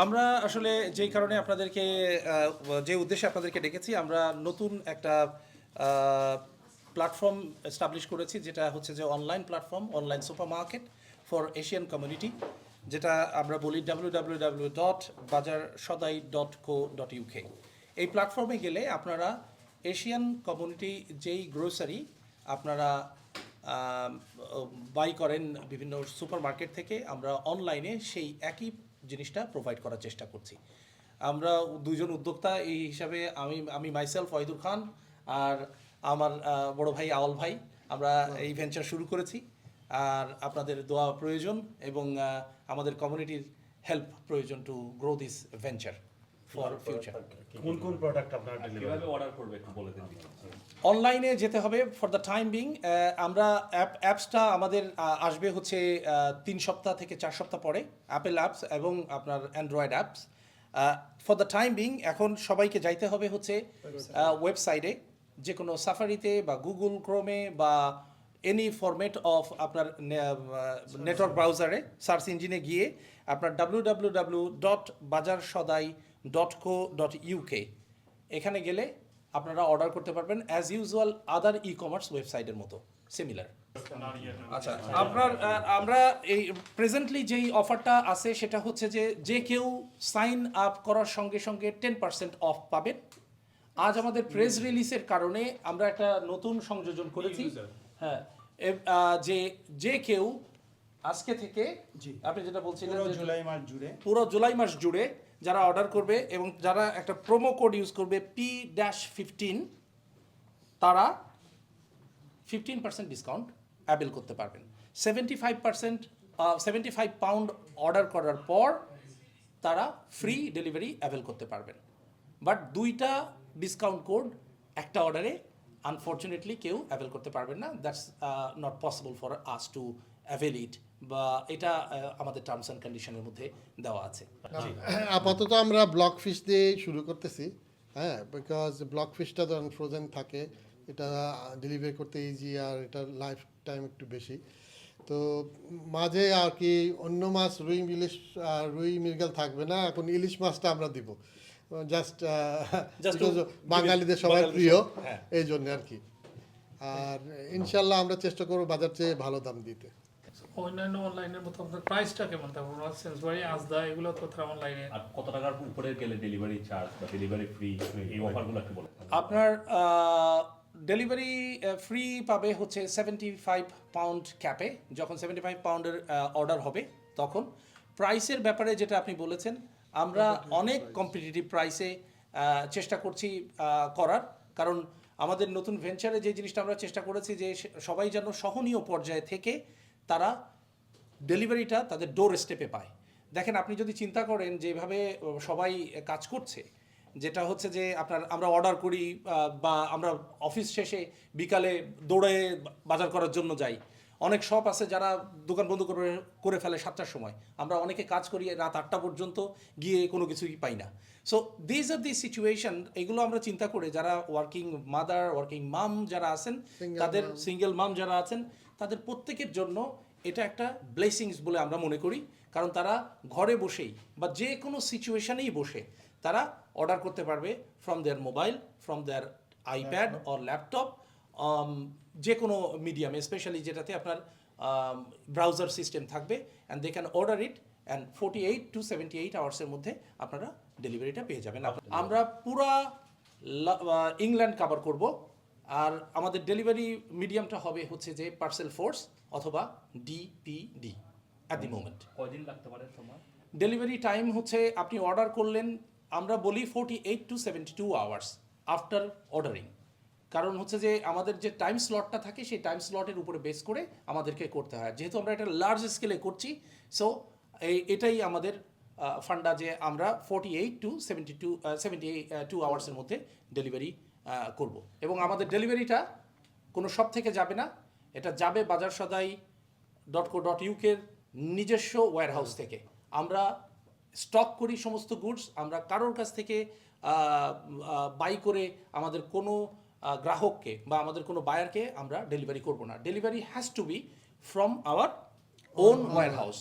আমরা আসলে যেই কারণে আপনাদেরকে যে উদ্দেশ্যে আপনাদেরকে ডেকেছি, আমরা নতুন একটা প্ল্যাটফর্ম এস্টাবলিশ করেছি, যেটা হচ্ছে যে online platform, online super market for Asian community, যেটা আমরা বলি www.bajarshodai.co.uk। এই প্ল্যাটফর্মে গেলে আপনারা এশিয়ান কমিউনিটি যেই গ্রোসারি আপনারা বাই করেন বিভিন্ন সুপার মার্কেট থেকে, আমরা অনলাইনে সেই একই জিনিসটা প্রোভাইড করার চেষ্টা করছি। আমরা দুইজন উদ্যোক্তা এই হিসাবে, আমি মাইসেলফ ওয়াহিদুর খান আর আমার বড় ভাই আওয়াল ভাই, আমরা এই ভেঞ্চার শুরু করেছি। আর আপনাদের দোয়া প্রয়োজন এবং আমাদের কমিউনিটির হেল্প প্রয়োজন to grow this venture for future. কোন কোন প্রোডাক্ট আপনারা কিভাবে অর্ডার করবে একটু বলে দিন। অনলাইনে যেতে হবে ফর দ্য টাইম বিং। আমরা অ্যাপসটা আমাদের আসবে হচ্ছে 3 সপ্তাহ থেকে 4 সপ্তাহ পরে, অ্যাপেল অ্যাপস এবং আপনার Android apps. For the time being এখন সবাইকে যাইতে হবে হচ্ছে ওয়েবসাইটে, যে কোনো সাফারিতে বা গুগল ক্রোমে বা এনি ফরম্যাট অফ আপনার নেটওয়ার্ক ব্রাউজারে সার্চ ইঞ্জিনে গিয়ে আপনার www.bajarshodai.co.uk এখানে গেলে আপনারা অর্ডার করতে পারবেন অ্যাজ ইউজুয়াল আদার ই কমার্স ওয়েবসাইটের মতো সিমিলার। আচ্ছা, আমরা এই প্রেজেন্টলি যেই অফারটা আছে সেটা হচ্ছে যে কেউ সাইন আপ করার সঙ্গে সঙ্গে 10% অফ পাবেন। আজ আমাদের প্রেস রিলিজের কারণে আমরা একটা নতুন সংযোজন করেছি। হ্যাঁ, যে কেউ আজকে থেকে, আপনি যেটা বলছিলেন, পুরো জুলাই মাস জুড়ে যারা অর্ডার করবে এবং যারা একটা প্রোমো কোড ইউজ করবে P-15, তারা 15% ডিসকাউন্ট অ্যাভেল করতে পারবেন। 75 পাউন্ড অর্ডার করার পর তারা ফ্রি ডেলিভারি অ্যাভেল করতে পারবেন। বাট দুইটা ডিসকাউন্ট কোড একটা অর্ডারে আনফর্চুনেটলি কেউ অ্যাভেল করতে পারবেন না। That's not possible for us to avail it, বা এটা আমাদের টার্মস অ্যান্ড কন্ডিশনের মধ্যে দেওয়া আছে। আপাতত আমরা ব্লক ফিশ দিয়ে শুরু করতেছি, হ্যাঁ, বিকজ ব্লক ফিশটা যখন ফ্রোজেন থাকে এটা ডেলিভারি করতে ইজি, আর এটা লাইফ টাইম একটু বেশি। তো মাঝে আর কি অন্য মাছ রুই মৃগেল থাকবে না, এখন ইলিশ মাছটা আমরা দিব জাস্ট বাঙালিদের সবাই প্রিয়, এই জন্য আর কি। আর ইনশাল্লাহ আমরা চেষ্টা করবো বাজার চেয়ে ভালো দাম দিতে। অন্যান্য অনলাইনের মতো আপনার প্রাইসটা কেমন থাকবে? সেন্সবারি, আজদা, এগুলো তো তারা অনলাইনে। আর কত টাকার উপরে গেলে ডেলিভারি চার্জ বা ডেলিভারি ফ্রি, এই অফারগুলো একটু বলেন। আপনার ডেলিভারি ফ্রি পাবে হচ্ছে 75 পাউন্ড ক্যাপে, যখন 75 পাউন্ডের অর্ডার হবে তখন। প্রাইসের ব্যাপারে যেটা আপনি বলেছেন, আমরা অনেক কম্পিটিটিভ প্রাইসে চেষ্টা করছি করার, কারণ আমাদের নতুন ভেঞ্চারে যে জিনিসটা আমরা চেষ্টা করেছি যে সবাই যেন সহনীয় পর্যায়ে থেকে তারা ডেলিভারিটা তাদের ডোর স্টেপে পায়। দেখেন, আপনি যদি চিন্তা করেন যেভাবে সবাই কাজ করছে, যেটা হচ্ছে যে আমরা অর্ডার করি বা আমরা অফিস শেষে বিকালে দৌড়ে বাজার করার জন্য যাই। অনেক শপ আছে যারা দোকান বন্ধ করে ফেলে 7টার সময়, আমরা অনেকে কাজ করি রাত 8টা পর্যন্ত, গিয়ে কোনো কিছুই পাই না। So this are the situation. এগুলো আমরা চিন্তা করে যারা ওয়ার্কিং মাদার, ওয়ার্কিং মাম যারা আছেন, তাদের সিঙ্গেল মাম যারা আছেন, তাদের প্রত্যেকের জন্য এটা একটা ব্লেসিংস বলে আমরা মনে করি, কারণ তারা ঘরে বসেই বা যে কোনো সিচুয়েশনেই বসে তারা অর্ডার করতে পারবে from their mobile, from their iPad or laptop, যে কোনো মিডিয়ামে, স্পেশালি যেটাতে আপনার ব্রাউজার সিস্টেম থাকবে, and they can order it and 48 to 78 আওয়ার্সের মধ্যে আপনারা ডেলিভারিটা পেয়ে যাবেন। আমরা পুরা ইংল্যান্ড কভার করব, আর আমাদের ডেলিভারি মিডিয়ামটা হবে হচ্ছে যে পার্সেল ফোর্স অথবা ডিপিডি অ্যাট দি মোমেন্ট। কয়দিন লাগতে পারে সময়? ডেলিভারি টাইম হচ্ছে আপনি অর্ডার করলেন, আমরা বলি 48 to 72 আওয়ার্স আফটার অর্ডারিং। কারণ হচ্ছে যে আমাদের যে টাইম স্লটটা থাকে সেই টাইম স্লটের উপরে বেস করে আমাদেরকে করতে হয়, যেহেতু আমরা এটা লার্জ স্কেলে করছি। সো এটাই আমাদের ফান্ডা যে আমরা 48 to 72 আওয়ার্সের মধ্যে ডেলিভারি করব। এবং আমাদের ডেলিভারিটা কোনো শপ থেকে যাবে না, এটা যাবে bajarshodai.co.uk এর নিজস্ব ওয়্যারহাউস থেকে। আমরা স্টক করি সমস্ত গুডস, আমরা কারোর কাছ থেকে বাই করে আমাদের কোনো গ্রাহককে বা আমাদের কোনো বায়ারকে আমরা ডেলিভারি করব না। Delivery has to be from our own warehouse.